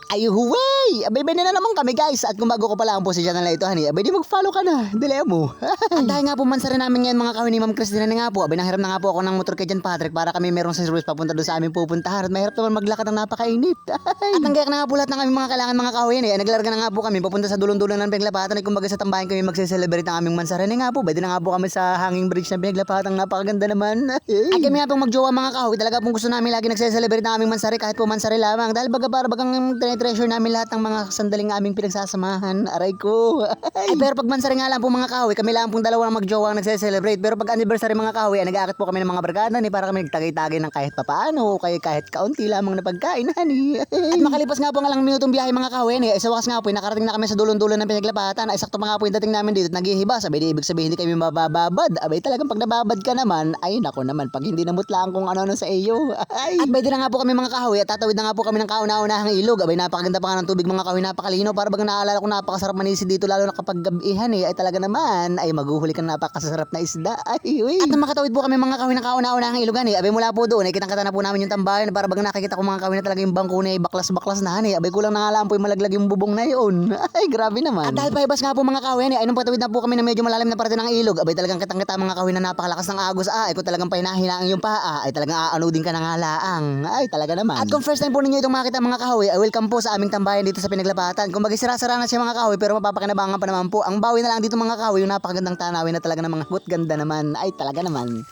Ay huway! Abay na naman kami guys. At kung bago ko pala ang po sa channel na ito, honey, abay di mag-follow ka na. Dili mo. At dahil nga po mansa rin namin ngayon mga kawin ni Ma'am Christina na nga po. Abay nanghiram na nga po ako ng motor kay Jan Patrick para kami merong service papunta doon sa aming pupuntahan. At mahirap naman maglakad ng napakainit. At nanggayak na nga po lahat ng aming mga kailangan mga kawin eh. Naglarga na nga po kami papunta sa dulong-dulong ng Pinaglapatan. Ay kumbaga sa tambayan kami magse-celebrate ng aming mansaran nga po. Pwede na nga po kami sa hanging bridge ng Pinaglapatan. Napakaganda naman. At kami nga pong magjowa mga kawin. Talaga pong gusto namin lagi nagse-celebrate ng aming mansari kahit po mansari lamang. Dahil baga para bagang treasure namin lahat ng mga sandaling aming pinagsasamahan. Aray ko. Ay, pero pag mansari nga lang po mga kahoy, kami lang pong dalawa ng magjowa ang nagse-celebrate. Pero pag anniversary mga kahoy, nag-aakit po kami ng mga barkada ni para kami nagtagay-tagay ng kahit papaano, kahit kaunti lamang na pagkain, honey. At makalipas nga po nga lang minutong biyahe mga kahoy, eh, sa wakas nga po, nakarating na kami sa dulong-dulo ng Pinaglapatan. Ay sakto pa nga po yung dating namin dito, naghihiba. Sabi di ibig sabihin hindi kami mabababad. Abay talagang pag nababad ka naman, ay nako naman, pag hindi namutlaan kung ano-ano sa iyo. Ay. At pwede na nga po kami mga kahoy at tatawid na nga po kami ng kauna-unahang ilog. Abay napakaganda pa nga ng tubig mga kahoy, napakalino. Para bang naalala ko napakasarap manisi dito lalo na kapag gabihan eh. Ay talaga naman ay maguhuli ka na napakasarap na isda. Ay uy. At nang makatawid po kami mga kahoy ng kauna-unahang ilogan eh. Abay mula po doon ay kitang-kita na po namin yung tambayan. Para bang nakikita ko mga kahoy na talaga yung bangko niya ay baklas-baklas na eh. Abay kulang na nga lang po yung malaglag yung bubong na yun. Ay grabe naman. At dahil paibas nga po mga kahoy ay nung patawid na po kami na medyo malalim na parte ng ilog. Abay talagang kitang-kita mga kahoy na napakalakas ng agos ay kung talagang pahinahinaang yung paa ay talagang aanudin ka na nga laang. Ay talaga naman. At kung first time po ninyo itong makita mga kahoy ay welcome po sa aming tambayan dito sa Pinaglapatan. Kung bagay sira-sira na siya mga kahoy pero mapapakinabangan pa naman po. Ang bawi na lang dito mga kahoy yung napakagandang tanawin na talaga ng mga ganda naman. Ay talaga naman.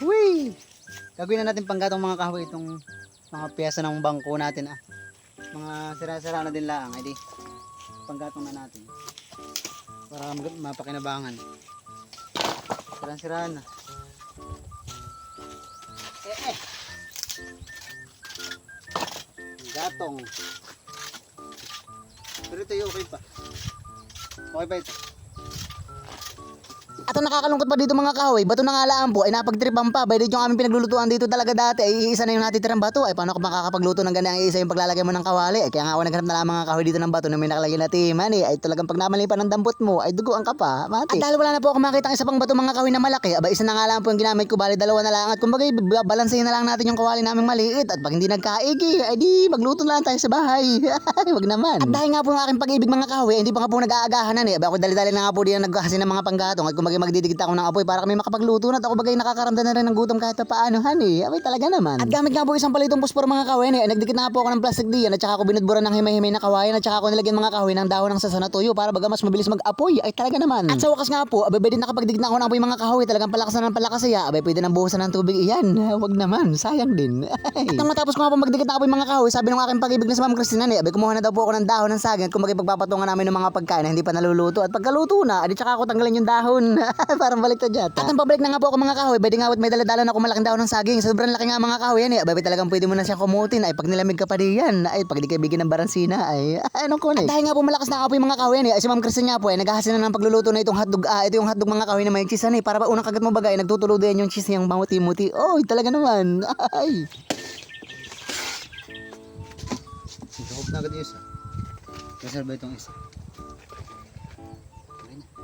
Uy! Gagawin na natin panggatong mga kahoy itong mga piyesa ng bangko natin ah. Mga sira-sira na din lang. Ay di panggatong na natin. Para mapakinabangan. Sira-sira na. Gatong. Pero ito yung okay pa. Okay pa ito. At ang nakakalungkot pa dito mga kahoy, bato na nga laan po ay napagtripan pa. By yung aming pinaglulutuan dito talaga dati ay iisa na yung natitirang bato. Ay paano ka makakapagluto ng ganyan isa yung paglalagay mo ng kawali. Ay kaya nga ako naghanap na lang mga kahoy dito ng bato na may nakalagay na timan eh. Ay talagang pag namali pa ng dampot mo ay duguan ka pa. Mati. At dahil wala na po ako makita ang isa pang bato mga kahoy na malaki. Aba isa na nga lang po yung ginamit ko, bali dalawa na lang. At kumbaga balansehin na lang natin yung kawali naming maliit. At pag hindi nagkaigi ay di magluto na lang tayo sa bahay. Ay wag naman. At dahil nga po ng aking pag-ibig mga kahoy, hindi pa nga po nag-aagahan eh. Aba ako dali-dali na nga po diyan naghahasin ng mga panggatong. At kumbaga magdidikit ako ng apoy para kami makapagluto na at ako bagay nakakaramdam na rin ng gutom kahit paano honey. Abay talaga naman. At gamit nga po isang palitong puspor mga kahoy ay nagdikit na nga po ako ng plastic diyan at saka ako binudburan ng himay-himay na kawayan at saka ako nilagyan mga kahoy ng dahon ng sasanatuyo para baga mas mabilis mag-apoy. Ay talaga naman. At sa wakas nga po, abay din nakapagdikit na ako ng apoy mga kahoy, talagang palakas na ng palakas siya. Abay pwede nang buhusan ng tubig iyan. Wag naman, sayang din. At nang matapos ko nga po magdikit na apoy mga kahoy, sabi ng aking pag-ibig na sa Ma'am Christina abay kumuha na daw po ako ng dahon ng saging at kumbaga pagpapatungan namin ng mga pagkain na hindi pa naluluto at pagkaluto na, adi tsaka ako tanggalin yung dahon. Parang baliktad yata. At ang pabalik na nga po ako mga kahoy, pwede nga may dala-dala na ako malaking dahon ng saging. Sobrang laki nga mga kahoy yan eh. Abay talagang pwede mo na siyang kumutin. Ay pag nilamig ka pa diyan, ay pag di ka bigyan ng baransina ay anong kunay. At dahil nga po malakas na apoy mga kahoy yan eh. Ay si Ma'am Christina po ay naghahasin na ng pagluluto na itong hotdog. Ito yung hotdog mga kahoy na may cheese eh. Para ba unang kagat mo bagay nagtutulo din yung cheese yung banguti-muti. Oh, talaga naman. Ay. Ikahop na agad yung isa. Reserve itong isa.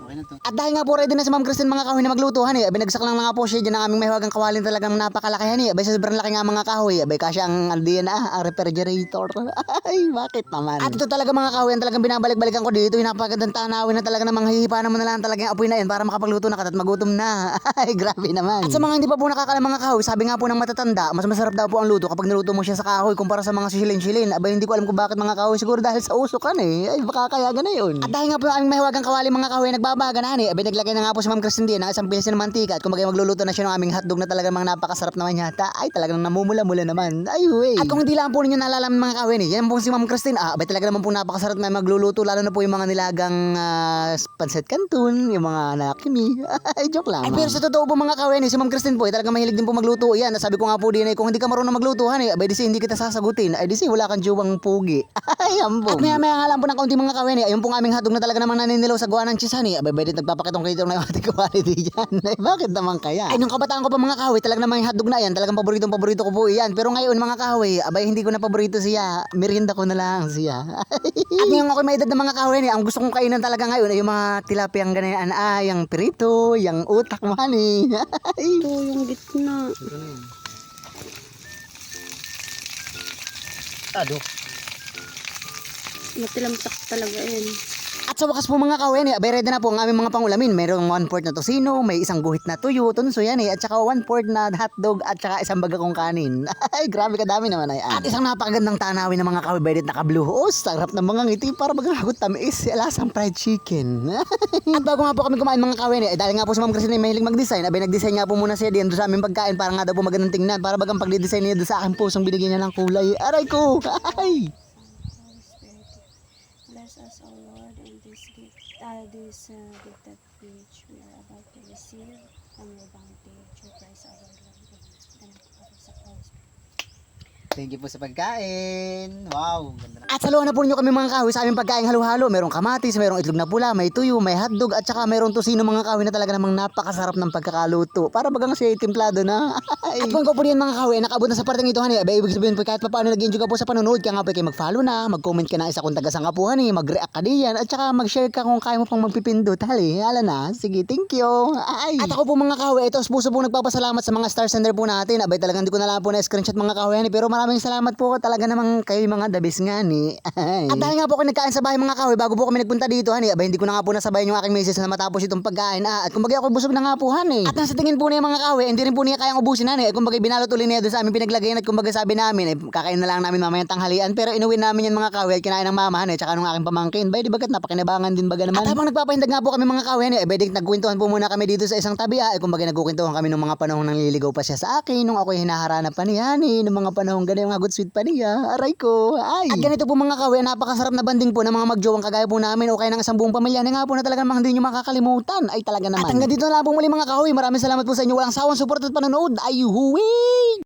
Okay na to. At dahil nga po ready na si Ma'am Christine mga kahoy na maglutuhan eh. Abay nagsak lang nga po siya dyan ng aming mahiwagang kawalin talagang napakalakihan eh. Abay sobrang laki nga mga kahoy. Abay kasi ang aldiyan ang refrigerator. Ay bakit naman. At ito talaga mga kahoy ang talagang binabalik-balikan ko dito. Yung napakagandang tanawin na talaga namang hihipanan mo na lang talaga yung apoy na yan para makapagluto na ka at magutom na. Ay grabe naman. At sa mga hindi pa po nakakalam mga kahoy, sabi nga po ng matatanda, mas masarap daw po ang luto kapag niluto mo siya sa kahoy kumpara sa mga sisilin-silin. Abay hindi ko alam kung bakit mga kahoy, siguro dahil sa usukan eh. Ay baka kaya gana yun. At dahil nga po ang aming mahiwagang kawali mga kahoy nagbabaga na eh. Abay naglagay na nga po si Ma'am Christine ng isang pilis ng mantika at kumbaga magluluto na siya ng aming hotdog na talagang mga napakasarap naman yata. Ay talagang namumula-mula naman. Ay wey. At kung hindi lang po ninyo naalala mga kahoy yan po si Ma'am Christine. Abay talaga naman po napakasarap na magluluto lalo na po yung mga nilagang pancit canton, yung mga nakimi. Ay joke lang. Ay pero sa totoo po mga kahoy si Ma'am Christine po talagang mahilig din po magluto yan. Sabi ko nga po din kung hindi ka marunong maglutuhan abay di hindi kita sasagutin. Ay di wala kang juwang pugi. Ay ambong. At maya-maya nga lang po ng kaunti mga kahoy ayun pong aming hotdog na talaga namang naninilaw sa gawa ng cheese abay di nagpapakitong kayo na yung ating quality dyan. Ay, bakit naman kaya? Ay, nung kabataan ko pa mga kahoy, talagang naman yung hotdog na yan. Talagang paborito ko po yan. Pero ngayon mga kahoy, abay hindi ko na paborito siya. Merienda ko na lang siya. At ngayon ako may edad ng mga kahoy, ang gusto kong kainan talaga ngayon ay yung mga tilapiyang ganyan. Yung pirito, yung utak mo, honey. Ito yung gitna. Ito na yun. Ado. Matilamsak talaga yan. At sa wakas po mga kawen, abay ready na po ang aming mga pangulamin. Mayroong 1/4 na tosino, may isang guhit na tuyo, tunso yan at saka 1/4 na hotdog at saka isang bagakong kanin. Ay, grabe kadami naman ay. At isang napakagandang tanawin ng mga kawe by na naka-blue. Oh, sarap ng mga ngiti para maghagot tamis. Lasang fried chicken. At bago nga po kami kumain mga kawen, dahil nga po si Ma'am Christine ay mahilig mag-design, abay nag-design nga po muna siya diyan doon sa aming pagkain para nga daw po magandang tingnan, para bagang pagdi-design niya doon sa akin pusong binigyan niya ng kulay. Aray ko! Ay! Holy Spirit, bless us, O Lord, in this gift, gift that which we are about to receive from your bounty, through Christ our Lord. Amen. Sa Holy Spirit. Thank you po sa pagkain. Wow. At saluhan na po ninyo kami mga kahoy sa aming pagkain halo-halo. Merong kamatis, merong itlog na pula, may tuyo, may hotdog at saka merong tosino mga kahoy na talaga namang napakasarap ng pagkakaluto. Para bagang siya timplado na. At kung ko po yan mga kahoy, nakabot na sa parteng ito hani. Abay, ibig sabihin po kahit pa paano nag-enjoy ka po sa panonood, kaya nga po kayo mag-follow na, mag-comment ka na isa kung taga saan ka po hani, mag-react ka diyan at saka mag-share ka kung kaya mo pang magpipindot. Hali, hala na. Sige, thank you. Ay. At ako po mga kahoy, ito puso po nagpapasalamat sa mga star sender po natin. Abay, talagang di ko na lang po na screenshot mga kahoy hani, pero maraming salamat po talaga namang kayo mga dabis nga ni. At dahil nga po ako nagkain sa bahay mga kahoy bago po kami nagpunta dito hani, abay hindi ko na nga po nasabayan yung aking misis na matapos itong pagkain. At kumbaga ako busog na nga po hani. At nasa tingin po niya mga kahoy, hindi rin po niya kayang ubusin hani. At kumbaga binalot uli niya doon sa aming pinaglagayan at kumbaga sabi namin, kakain na lang namin mamayang tanghalian, pero inuwi namin yan mga kahoy at kinain ng mama hani, tsaka nung aking pamangkin. Bay, di bagat napakinabangan din baga naman. At habang nagpapahindag nga po kami mga kahoy hani, abay nagkwentuhan po muna kami dito sa isang tabi. At kumbaga nagkukwentuhan kami nung mga panahon nang liligaw pa siya sa akin, nung ako hinaharana pa niya hani, nung mga panahon ganyan mga good sweet pa niya. Aray ko. Ay. At ganito po mga kahoy, napakasarap na banding po ng mga magjowang kagaya po namin o kaya ng isang buong pamilya na nga po na talaga namang hindi nyo makakalimutan. Ay talaga naman. At hanggang dito na lang po muli mga kahoy. Maraming salamat po sa inyo walang sawang support at panonood. Ay huwi!